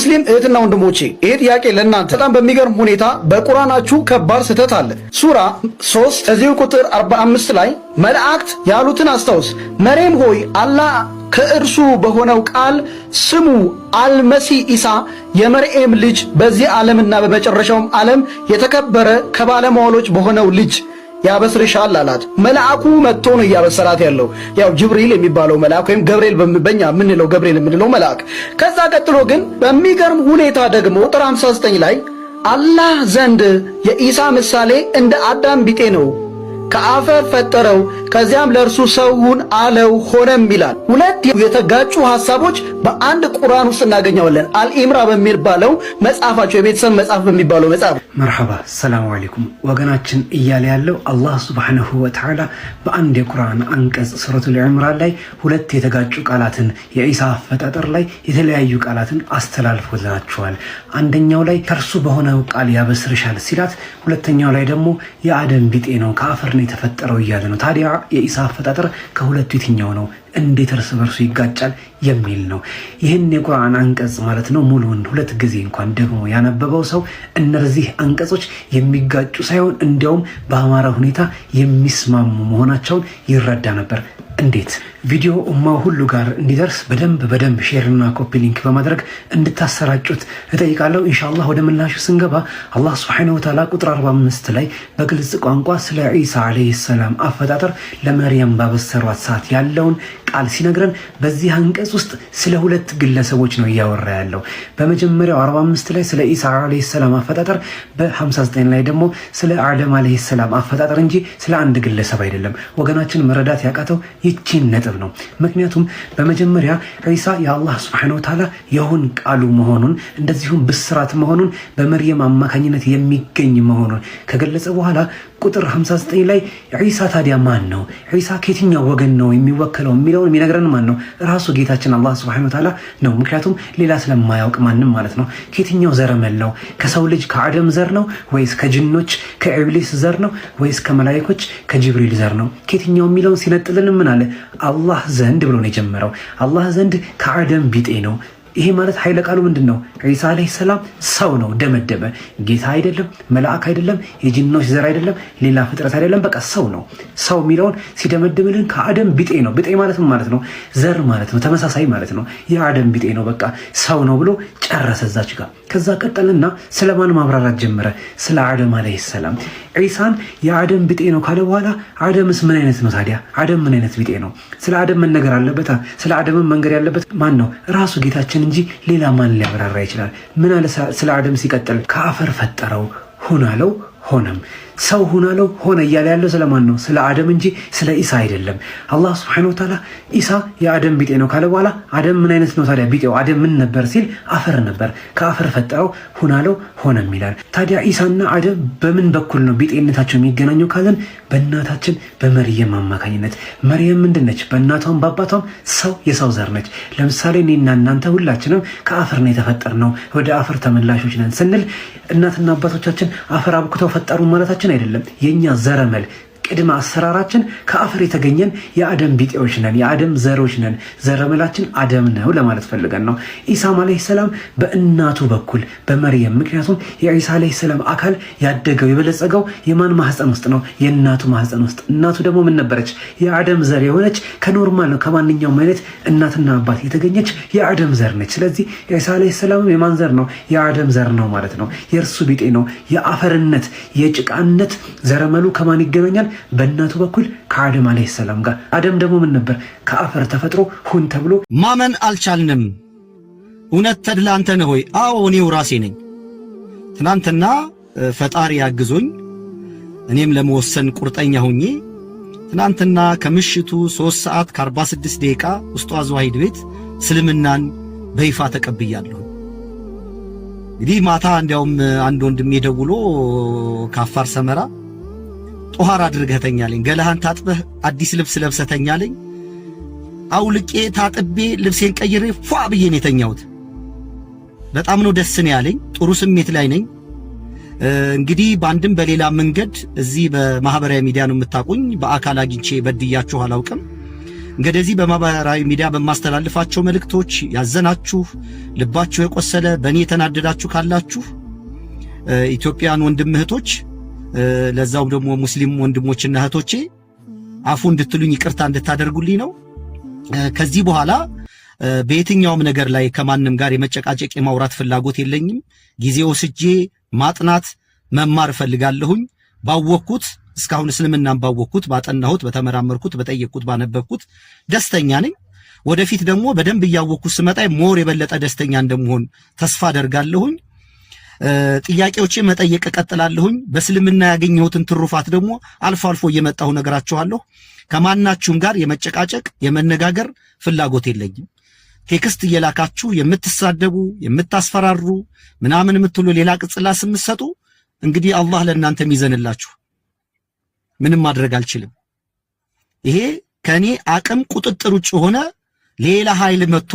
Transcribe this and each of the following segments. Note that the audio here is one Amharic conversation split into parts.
ሙስሊም እህትና ወንድሞቼ ይሄ ጥያቄ ለእናንተ በጣም በሚገርም ሁኔታ በቁርአናችሁ ከባድ ስህተት አለ። ሱራ 3 እዚሁ ቁጥር 45 ላይ መላእክት ያሉትን አስታውስ። መርየም ሆይ አላህ ከእርሱ በሆነው ቃል ስሙ አልመሲህ ኢሳ የመርየም ልጅ በዚህ ዓለምና በመጨረሻውም ዓለም የተከበረ ከባለሟሎች በሆነው ልጅ ያበስርሻል አላት። መልአኩ መጥቶ ነው እያበሰራት ያለው። ያው ጅብሪል የሚባለው መልአክ ወይም ገብርኤል በእኛ የምንለው ገብርኤል የምንለው መልአክ። ከዛ ቀጥሎ ግን በሚገርም ሁኔታ ደግሞ ቁጥር 59 ላይ አላህ ዘንድ የኢሳ ምሳሌ እንደ አዳም ቢጤ ነው፣ ከአፈር ፈጠረው፣ ከዚያም ለእርሱ ሰውን አለው ሆነም ይላል። ሁለት የተጋጩ ሐሳቦች በአንድ ቁርአን ውስጥ እናገኘዋለን። አልኢምራ በሚባለው መጽሐፋቸው የቤተሰብ መጽሐፍ በሚባለው መጽሐፍ። መርሐባ ሰላም አለይኩም ወገናችን እያለ ያለው አላህ ሱብሓነሁ ወተዓላ በአንድ የቁርአን አንቀጽ ሱረቱል ኢምራን ላይ ሁለት የተጋጩ ቃላትን የኢሳ አፈጣጠር ላይ የተለያዩ ቃላትን አስተላልፎላቸዋል። አንደኛው ላይ ከእርሱ በሆነው ቃል ያበስርሻል ሲላት፣ ሁለተኛው ላይ ደግሞ የአደም ቢጤ ነው ከአፈር ነው የተፈጠረው እያለ ነው። ታዲያ የኢሳ አፈጣጠር ከሁለቱ የትኛው ነው? እንዴት እርስ በርሱ ይጋጫል የሚል ነው። ይህን የቁርአን አንቀጽ ማለት ነው ሙሉውን ሁለት ጊዜ እንኳን ደግሞ ያነበበው ሰው እነዚህ አንቀጾች የሚጋጩ ሳይሆን እንዲያውም በአማራ ሁኔታ የሚስማሙ መሆናቸውን ይረዳ ነበር። እንዴት? ቪዲዮ ኡማው ሁሉ ጋር እንዲደርስ በደንብ ሼርና ኮፒ ሊንክ በማድረግ እንድታሰራጩት እጠይቃለሁ። ኢንሻአላህ ወደ ምላሹ ስንገባ አላህ ሱብሓነሁ ወተዓላ ቁጥር 45 ላይ በግልጽ ቋንቋ ስለ ኢሳ አለይሂ ሰላም አፈጣጠር ለመርየም ባበሰሯት ሰዓት ያለውን ቃል ሲነግረን በዚህ አንቀጽ ውስጥ ስለ ሁለት ግለሰቦች ነው እያወራ ያለው። በመጀመሪያው 45 ላይ ስለ ኢሳ አለይሂ ሰላም አፈጣጠር፣ በ59 ላይ ደግሞ ስለ አደም አለይሂ ሰላም አፈጣጠር እንጂ ስለ አንድ ግለሰብ አይደለም። ወገናችን መረዳት ያቃተው ይቺን ነጥብ ነው። ምክንያቱም በመጀመሪያ ኢሳ የአላህ ሱብሓነሁ ወተዓላ የሆን ቃሉ መሆኑን እንደዚሁም ብስራት መሆኑን በመርየም አማካኝነት የሚገኝ መሆኑን ከገለጸ በኋላ ቁጥር 59 ላይ ኢሳ ታዲያ ማን ነው? ኢሳ ከየትኛው ወገን ነው የሚወከለው የሚለውን የሚነግረን ማን ነው? ራሱ ጌታችን አላህ ሱብሓነሁ ወተዓላ ነው። ምክንያቱም ሌላ ስለማያውቅ ማንም ማለት ነው። ከየትኛው ዘረመል ነው? ከሰው ልጅ ከአደም ዘር ነው ወይስ ከጅኖች ከኢብሊስ ዘር ነው ወይስ ከመላእክቶች ከጅብሪል ዘር ነው? ከየትኛው የሚለውን ሲነጥልን ምን አለ? አላህ ዘንድ ብሎ ነው የጀመረው። አላህ ዘንድ ከአደም ቢጤ ነው። ይሄ ማለት ኃይለ ቃሉ ምንድነው? ኢሳ አለይሂ ሰላም ሰው ነው ደመደመ። ጌታ አይደለም፣ መልአክ አይደለም፣ የጂኖች ዘር አይደለም፣ ሌላ ፍጥረት አይደለም፣ በቃ ሰው ነው። ሰው የሚለውን ሲደመድምልን ከአደም ቢጤ ነው። ቢጤ ማለት ምን ማለት ነው? ዘር ማለት ነው፣ ተመሳሳይ ማለት ነው። የአደም ቢጤ ነው፣ በቃ ሰው ነው ብሎ ጨረሰ እዛች ጋር። ከዛ ቀጠልና ስለማን ማብራራት ጀመረ? ስለ አደም አለይሂ ሰላም። ኢሳን የአደም ቢጤ ነው ካለ በኋላ አደምስ ምን አይነት ነው ታዲያ? አደም ምን አይነት ቢጤ ነው? ስለ አደም መነገር አለበት። ስለ አደም መንገር ያለበት ማን ነው? ራሱ ጌታችን እንጂ ሌላ ማን ሊያብራራ ይችላል? ምን አለ ስለ አደም ሲቀጥል? ከአፈር ፈጠረው ሁን አለው ሆነም። ሰው ሁን አለው ሆነ እያለ ያለው ስለማን ነው? ስለ አደም እንጂ ስለ ኢሳ አይደለም። አላህ ሱብሓነሁ ወተዓላ ኢሳ የአደም ቢጤ ነው ካለ በኋላ አደም ምን አይነት ነው ታዲያ? ቢጤው አደም ምን ነበር ሲል አፈር ነበር። ከአፈር ፈጠረው ሁን አለው ሆነም ይላል። ታዲያ ኢሳና አደም በምን በኩል ነው ቢጤነታቸው የሚገናኘው ካለን በእናታችን በመርየም አማካኝነት። መርየም ምንድነች? በእናቷም በአባቷም ሰው የሰው ዘር ነች። ለምሳሌ እኔና እናንተ ሁላችንም ከአፈር ነው የተፈጠርነው፣ ወደ አፈር ተመላሾች ነን ስንል እናትና አባቶቻችን አፈር አብክተው ፈጠሩ ማለታችን አይደለም። የኛ ዘረመል ቅድመ አሰራራችን ከአፈር የተገኘን የአደም ቢጤዎች ነን፣ የአደም ዘሮች ነን። ዘረመላችን አደም ነው ለማለት ፈልገን ነው። ኢሳ አለይሂ ሰላም በእናቱ በኩል በመርየም። ምክንያቱም የኢሳ አለይሂ ሰላም አካል ያደገው የበለጸገው የማን ማህፀን ውስጥ ነው? የእናቱ ማህፀን ውስጥ። እናቱ ደግሞ ምን ነበረች? የአደም ዘር የሆነች ከኖርማል ነው ከማንኛውም አይነት እናትና አባት የተገኘች የአደም ዘር ነች። ስለዚህ ኢሳ አለይሂ ሰላም የማን ዘር ነው? የአደም ዘር ነው ማለት ነው። የእርሱ ቢጤ ነው። የአፈርነት የጭቃነት ዘረመሉ ከማን ይገናኛል? በእናቱ በኩል ከአደም አለይሂ ሰላም ጋር። አደም ደግሞ ምን ነበር? ከአፈር ተፈጥሮ ሁን ተብሎ። ማመን አልቻልንም። እውነት ተድላ አንተ ነህ ሆይ? አዎ እኔው ራሴ ነኝ። ትናንትና ፈጣሪ ያግዞኝ እኔም ለመወሰን ቁርጠኛ ሆኜ ትናንትና ከምሽቱ 3 ሰዓት ከ46 ደቂቃ ኡስታዝ ዋሂድ ቤት እስልምናን በይፋ ተቀብያለሁ። እንግዲህ ማታ እንዲያውም አንድ ወንድሜ ደውሎ ከአፋር ሰመራ ጦሃር አድርገህ ተኛለኝ፣ ገላህን ታጥበህ አዲስ ልብስ ለብሰህ ተኛለኝ። አውልቄ ታጥቤ ልብሴን ቀይሬ ፏ ብዬ ነው የተኛሁት። በጣም ነው ደስ ነው ያለኝ። ጥሩ ስሜት ላይ ነኝ። እንግዲህ በአንድም በሌላ መንገድ እዚህ በማህበራዊ ሚዲያ ነው የምታቁኝ። በአካል አግኝቼ በድያችሁ አላውቅም። እንግዲህ በማህበራዊ ሚዲያ በማስተላልፋቸው መልእክቶች ያዘናችሁ ልባችሁ የቆሰለ በእኔ የተናደዳችሁ ካላችሁ ኢትዮጵያን ወንድም እህቶች ለዛው ደግሞ ሙስሊም ወንድሞችና እህቶቼ አፉ እንድትሉኝ ይቅርታ እንድታደርጉልኝ ነው። ከዚህ በኋላ በየትኛውም ነገር ላይ ከማንም ጋር የመጨቃጨቅ የማውራት ፍላጎት የለኝም። ጊዜ ወስጄ ማጥናት መማር ፈልጋለሁኝ። ባወቅኩት እስካሁን እስልምናን ባወቅኩት ባጠናሁት በተመራመርኩት በጠየቅኩት ባነበብኩት ደስተኛ ነኝ። ወደፊት ደግሞ በደንብ እያወቅኩት ስመጣ ሞር የበለጠ ደስተኛ እንደምሆን ተስፋ አደርጋለሁኝ። ጥያቄዎቼ መጠየቅ እቀጥላለሁኝ። በእስልምና ያገኘሁትን ትሩፋት ደግሞ አልፎ አልፎ እየመጣሁ ነገራችኋለሁ። ከማናችሁም ጋር የመጨቃጨቅ የመነጋገር ፍላጎት የለኝም። ቴክስት እየላካችሁ የምትሳደቡ የምታስፈራሩ ምናምን የምትሉ ሌላ ቅጽላ ስም የምትሰጡ እንግዲህ አላህ ለእናንተ የሚዘንላችሁ። ምንም ማድረግ አልችልም። ይሄ ከኔ አቅም ቁጥጥር ውጭ ሆነ ሌላ ኃይል መጥቶ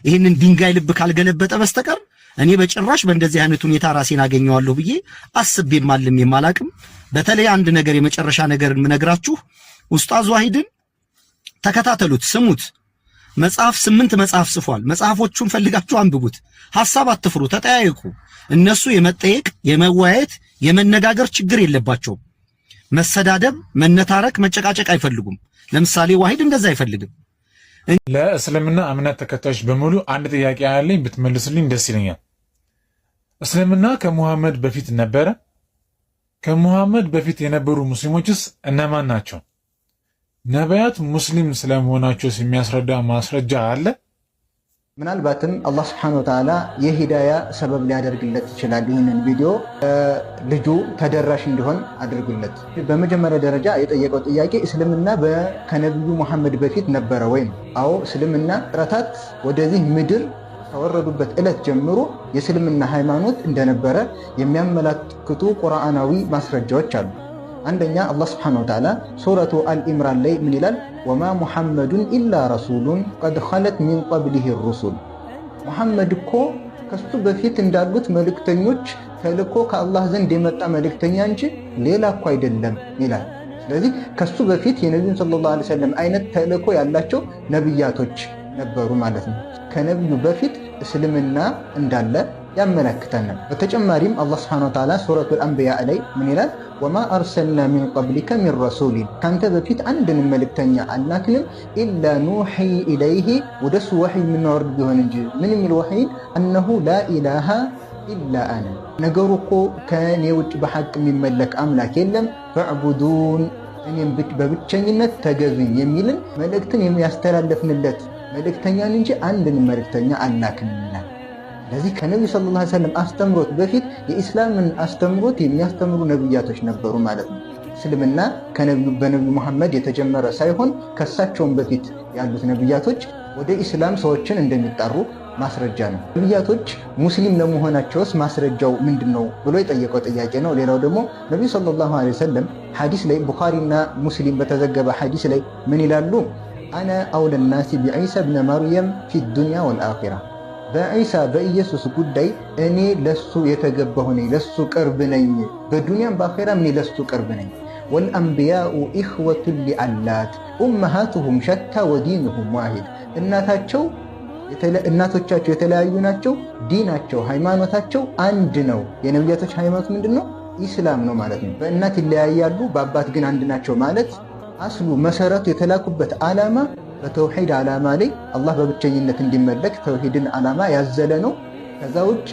ይህንን ድንጋይ ልብ ካልገለበጠ በስተቀር እኔ በጭራሽ በእንደዚህ አይነት ሁኔታ ራሴን አገኘዋለሁ ብዬ አስቤም አልም የማላቅም። በተለይ አንድ ነገር የመጨረሻ ነገር የምነግራችሁ ኡስታዝ ዋሂድን ተከታተሉት፣ ስሙት። 8 መጽሐፍ ጽፏል። መጽሐፎቹን ፈልጋችሁ አንብቡት። ሐሳብ አትፍሩ፣ ተጠያየቁ። እነሱ የመጠየቅ የመወያየት የመነጋገር ችግር የለባቸውም። መሰዳደብ፣ መነታረክ፣ መጨቃጨቅ አይፈልጉም። ለምሳሌ ዋሂድ እንደዛ አይፈልግም። ለእስልምና እምነት ተከታዮች በሙሉ አንድ ጥያቄ ያለኝ ብትመልስልኝ ደስ ይለኛል። እስልምና ከሙሐመድ በፊት ነበረ? ከሙሐመድ በፊት የነበሩ ሙስሊሞችስ እነማን ናቸው? ነቢያት ሙስሊም ስለመሆናቸው የሚያስረዳ ማስረጃ አለ? ምናልባትም አላህ Subhanahu Wa Ta'ala የሂዳያ ሰበብ ሊያደርግለት ይችላል። ይህንን ቪዲዮ ልጁ ተደራሽ እንዲሆን አድርጉለት። በመጀመሪያ ደረጃ የጠየቀው ጥያቄ እስልምና ከነብዩ መሐመድ በፊት ነበረ ወይ? አዎ፣ እስልምና ጥረታት ወደዚህ ምድር ከወረዱበት ዕለት ጀምሮ የእስልምና ሃይማኖት እንደነበረ የሚያመላክቱ ቁርአናዊ ማስረጃዎች አሉ። አንደኛ አላህ Subhanahu Wa Ta'ala ሱረቱ አልኢምራን ላይ ምን ይላል? ወማ ሙሐመዱን ኢላ ረሱሉን ቀድ ኸለት ሚን ቀብሊሂ ሩሱል። ሙሐመድ እኮ ከሱ በፊት እንዳሉት መልእክተኞች ተልኮ ከአላህ ዘንድ የመጣ መልእክተኛ እንጂ ሌላ እኮ አይደለም ይላል። ስለዚህ ከሱ በፊት የነቢዩን ሰለላሁ ዐለይሂ ወሰለም አይነት ተልኮ ያላቸው ነብያቶች ነበሩ ማለት ነው። ከነብዩ በፊት እስልምና እንዳለ ያመለክተናል። በተጨማሪም አላህ Subhanahu Wa Ta'ala ሱረቱል አንቢያ ላይ ምን ይላል? ወማ አርሰልና ሚን ቀብሊከ ሚን ረሱሊን፣ ካንተ በፊት አንድን መልእክተኛ አልላክንም ኢላ ኑሒ ኢለይሂ፣ ወደሱ ወሕይ የምናወርድ ቢሆን እንጂ። ምን የሚል ወሕይ? አነሁ ላ ኢላሃ ኢላ አነ፣ ነገሩ እኮ ከእኔ ውጭ በሐቅ የሚመለክ አምላክ የለም፣ ፈዕቡዱን፣ እኔም በብቸኝነት ተገዙኝ የሚልን መልእክትን የሚያስተላለፍንለት መልእክተኛን እንጂ አንድን መልእክተኛ አልላክንም ይላል። ለዚህ ከነብዩ ሰለላሁ ዐለይሂ ወሰለም አስተምሮት በፊት የኢስላምን አስተምሮት የሚያስተምሩ ነብያቶች ነበሩ ማለት ነው። እስልምና በነብዩ መሐመድ የተጀመረ ሳይሆን ከሳቸውም በፊት ያሉት ነብያቶች ወደ ኢስላም ሰዎችን እንደሚጣሩ ማስረጃ ነው። ነብያቶች ሙስሊም ለመሆናቸውስ ማስረጃው ምንድነው ብሎ የጠየቀው ጥያቄ ነው። ሌላው ደግሞ ነብዩ ሰለላሁ ዐለይሂ ወሰለም ሐዲስ ላይ ቡኻሪና ሙስሊም በተዘገበ ሐዲስ ላይ ምን ይላሉ? አነ አውለ ናሲ ቢዒሳ ብነ መርየም ፊ ዱንያ ወልአኺራ፣ በዒሳ በኢየሱስ ጉዳይ እኔ ለሱ የተገባሁ ነኝ፣ ለሱ ቅርብ ነኝ፣ በዱንያም በአኺራም እኔ ለሱ ቅርብ ነኝ። ወልአንቢያኡ ኢኽወቱን ሊአላት ኡመሃቱሁም ሸታ ወዲኑሁም ዋሂድ፣ እናቶቻቸው የተለያዩ ናቸው፣ ዲናቸው ሃይማኖታቸው አንድ ነው። የነቢያቶች ሃይማኖት ምንድን ነው? ኢስላም ነው ማለት ነው። በእናት ይለያያሉ፣ በአባት ግን አንድ ናቸው ማለት አስሉ መሰረቱ የተላኩበት ዓላማ በተውሂድ ዓላማ ላይ አላህ በብቸኝነት እንዲመለክ ተውሂድን ዓላማ ያዘለ ነው። ከዛ ውጭ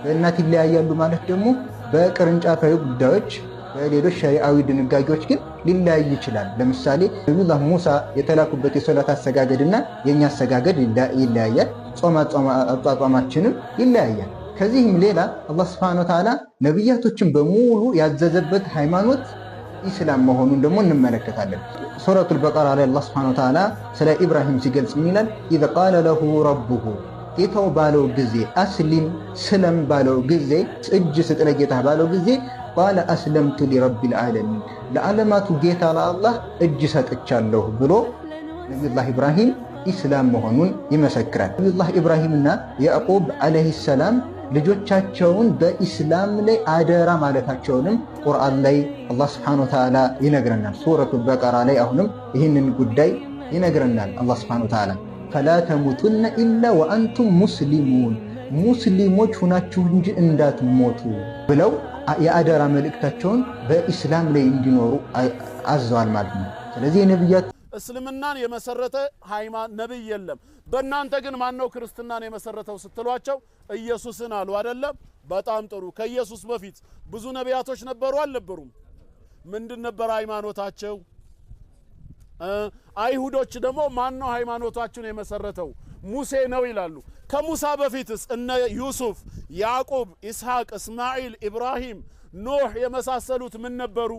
በእናት ይለያያሉ ማለት ደግሞ በቅርንጫፋዊ ጉዳዮች በሌሎች ሸሪዓዊ ድንጋጌዎች ግን ሊለያይ ይችላል። ለምሳሌ ነብዩላህ ሙሳ የተላኩበት የሶላት አሰጋገድና የኛ አሰጋገድ ይለያያል። ጾማችንም ይለያያል። ከዚህም ሌላ አላህ Subhanahu Wa Ta'ala ነብያቶችን በሙሉ ያዘዘበት ሃይማኖት ኢስላም መሆኑን ደግሞ እንመለከታለን። ሱረቱል በቀራ ላይ አላህ Subhanahu Wa Ta'ala ስለ ኢብራሂም ሲገልጽ ምን ይላል? ኢዘ ቃለ ለሁ ረቡሁ፣ ጌታው ባለው ጊዜ፣ አስሊም ስለም ባለው ጊዜ፣ እጅ ስጥ ለጌታ ባለው ጊዜ ቃለ አስለምቱ ሊረቢል ዓለሚን፣ ለዓለማቱ ጌታ ለአላህ እጅ ሰጥቻለሁ ብሎ ነቢዩላህ ኢብራሂም ኢስላም መሆኑን ይመሰክራል። ነቢዩላህ ኢብራሂምና ያዕቁብ ዓለይሂ ሰላም ልጆቻቸውን በኢስላም ላይ አደራ ማለታቸውንም ቁርአን ላይ አላህ Subhanahu Wa Ta'ala ይነግረናል። ሱረቱል በቀራ ላይ አሁንም ይህንን ጉዳይ ይነግረናል አላህ ሱብሓነሁ ወተዓላ ፈላ ተሙቱነ ኢላ ወአንቱም ሙስሊሙን ሙስሊሞች ሁናችሁ እንጂ እንዳትሞቱ ብለው የአደራ መልእክታቸውን በኢስላም ላይ እንዲኖሩ አዘዋል ማለት ነው። ስለዚህ የነብያት እስልምናን የመሰረተ ነብይ የለም። በእናንተ ግን ማን ነው ክርስትናን የመሰረተው ስትሏቸው ኢየሱስን አሉ አይደለም? በጣም ጥሩ። ከኢየሱስ በፊት ብዙ ነቢያቶች ነበሩ አልነበሩም? ምንድን ነበር ሃይማኖታቸው? አይሁዶች ደግሞ ማን ነው ሃይማኖታቸውን የመሰረተው? ሙሴ ነው ይላሉ። ከሙሳ በፊትስ እነ ዩሱፍ፣ ያዕቆብ፣ ኢስሐቅ፣ እስማኤል፣ ኢብራሂም፣ ኖህ የመሳሰሉት ምን ነበሩ?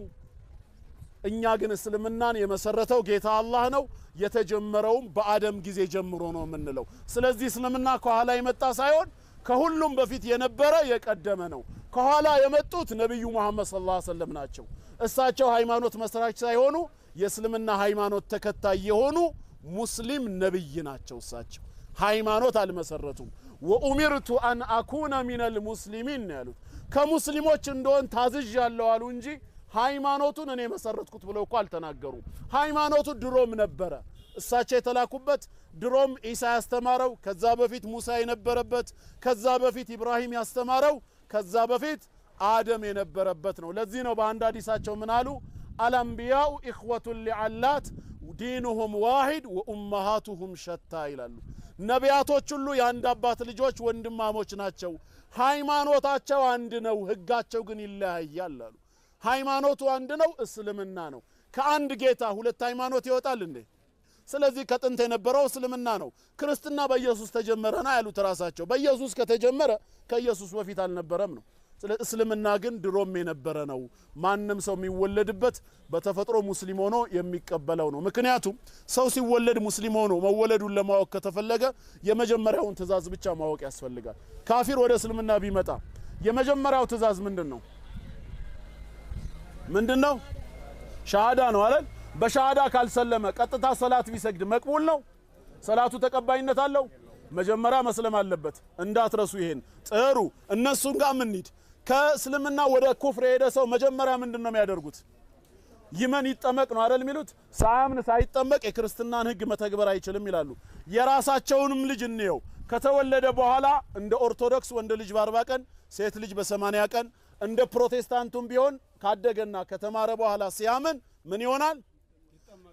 እኛ ግን እስልምናን የመሰረተው ጌታ አላህ ነው። የተጀመረውም በአደም ጊዜ ጀምሮ ነው የምንለው። ስለዚህ እስልምና ከኋላ የመጣ ሳይሆን ከሁሉም በፊት የነበረ የቀደመ ነው። ከኋላ የመጡት ነብዩ መሐመድ ሰለላሁ ዐለይሂ ወሰለም ናቸው። እሳቸው ሃይማኖት መስራች ሳይሆኑ የእስልምና ሃይማኖት ተከታይ የሆኑ ሙስሊም ነብይ ናቸው። እሳቸው ሃይማኖት አልመሰረቱም። ወኡሚርቱ አን አኩነ ሚነል ሙስሊሚን ያሉት ከሙስሊሞች እንደሆን ታዝዣለሁ አሉ እንጂ ሃይማኖቱን እኔ መሰረትኩት ብለው እኮ አልተናገሩም። ሃይማኖቱ ድሮም ነበረ። እሳቸው የተላኩበት ድሮም ኢሳ ያስተማረው፣ ከዛ በፊት ሙሳ የነበረበት፣ ከዛ በፊት ኢብራሂም ያስተማረው፣ ከዛ በፊት አደም የነበረበት ነው። ለዚህ ነው በአንድ ሐዲሳቸው ምን አሉ? አልአንቢያኡ ኢኽወቱን ሊዓላት ዲኑሁም ዋሂድ ወኡመሃቱሁም ሸታ ይላሉ። ነቢያቶች ሁሉ የአንድ አባት ልጆች ወንድማሞች ናቸው። ሃይማኖታቸው አንድ ነው፣ ህጋቸው ግን ይለያያል አሉ። ሃይማኖቱ አንድ ነው፣ እስልምና ነው። ከአንድ ጌታ ሁለት ሃይማኖት ይወጣል እንዴ? ስለዚህ ከጥንት የነበረው እስልምና ነው። ክርስትና በኢየሱስ ተጀመረና ያሉት ራሳቸው። በኢየሱስ ከተጀመረ ከኢየሱስ በፊት አልነበረም ነው። ስለዚህ እስልምና ግን ድሮም የነበረ ነው። ማንም ሰው የሚወለድበት በተፈጥሮ ሙስሊም ሆኖ የሚቀበለው ነው። ምክንያቱም ሰው ሲወለድ ሙስሊም ሆኖ መወለዱን ለማወቅ ከተፈለገ የመጀመሪያውን ትእዛዝ ብቻ ማወቅ ያስፈልጋል። ካፊር ወደ እስልምና ቢመጣ የመጀመሪያው ትእዛዝ ምንድነው? ምንድነው? ሻሃዳ ነው አይደል? በሻሃዳ ካልሰለመ ቀጥታ ሰላት ቢሰግድ መቅቡል ነው? ሰላቱ ተቀባይነት አለው? መጀመሪያ መስለም አለበት። እንዳትረሱ ይሄን። ጥሩ። እነሱን ጋር ምን እንሂድ? ከእስልምና ወደ ኩፍር የሄደ ሰው መጀመሪያ ምንድነው የሚያደርጉት? ይመን ይጠመቅ ነው አይደል የሚሉት? ሳያምን ሳይጠመቅ የክርስትናን ህግ መተግበር አይችልም ይላሉ። የራሳቸውንም ልጅ እንየው። ከተወለደ በኋላ እንደ ኦርቶዶክስ ወንድ ልጅ በ40 ቀን ሴት ልጅ በ80 ቀን እንደ ፕሮቴስታንቱም ቢሆን ካደገና ከተማረ በኋላ ሲያምን ምን ይሆናል?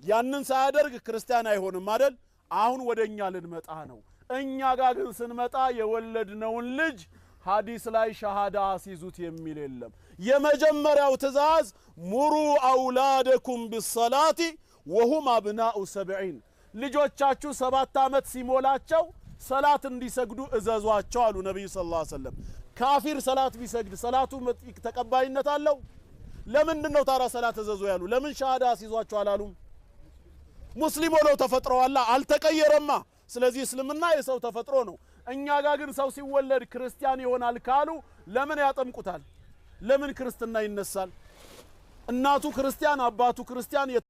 ያንን ሳያደርግ ክርስቲያን አይሆንም አይደል? አሁን ወደኛ ልንመጣ ነው። እኛ ጋር ግን ስንመጣ የወለድነውን ልጅ ሐዲስ ላይ ሻሃዳ አስይዙት የሚል የለም። የመጀመሪያው ትእዛዝ ሙሩ አውላደኩም ቢሰላቲ ወሁም አብናኡ 70 ልጆቻችሁ 7 ዓመት ሲሞላቸው ሰላት እንዲሰግዱ እዘዟቸው አሉ ነብዩ ሰለላሁ ዐለይሂ ወሰለም። ካፊር ሰላት ቢሰግድ ሰላቱ ተቀባይነት አለው? ለምንድነው ታራ ሰላት እዘዙ ያሉ? ለምን ሻሃዳ አስይዟቸው አላሉም? ሙስሊም ሆነው ተፈጥረዋል፣ አልተቀየረማ። ስለዚህ እስልምና የሰው ተፈጥሮ ነው። እኛ ጋር ግን ሰው ሲወለድ ክርስቲያን ይሆናል ካሉ ለምን ያጠምቁታል? ለምን ክርስትና ይነሳል? እናቱ ክርስቲያን አባቱ ክርስቲያን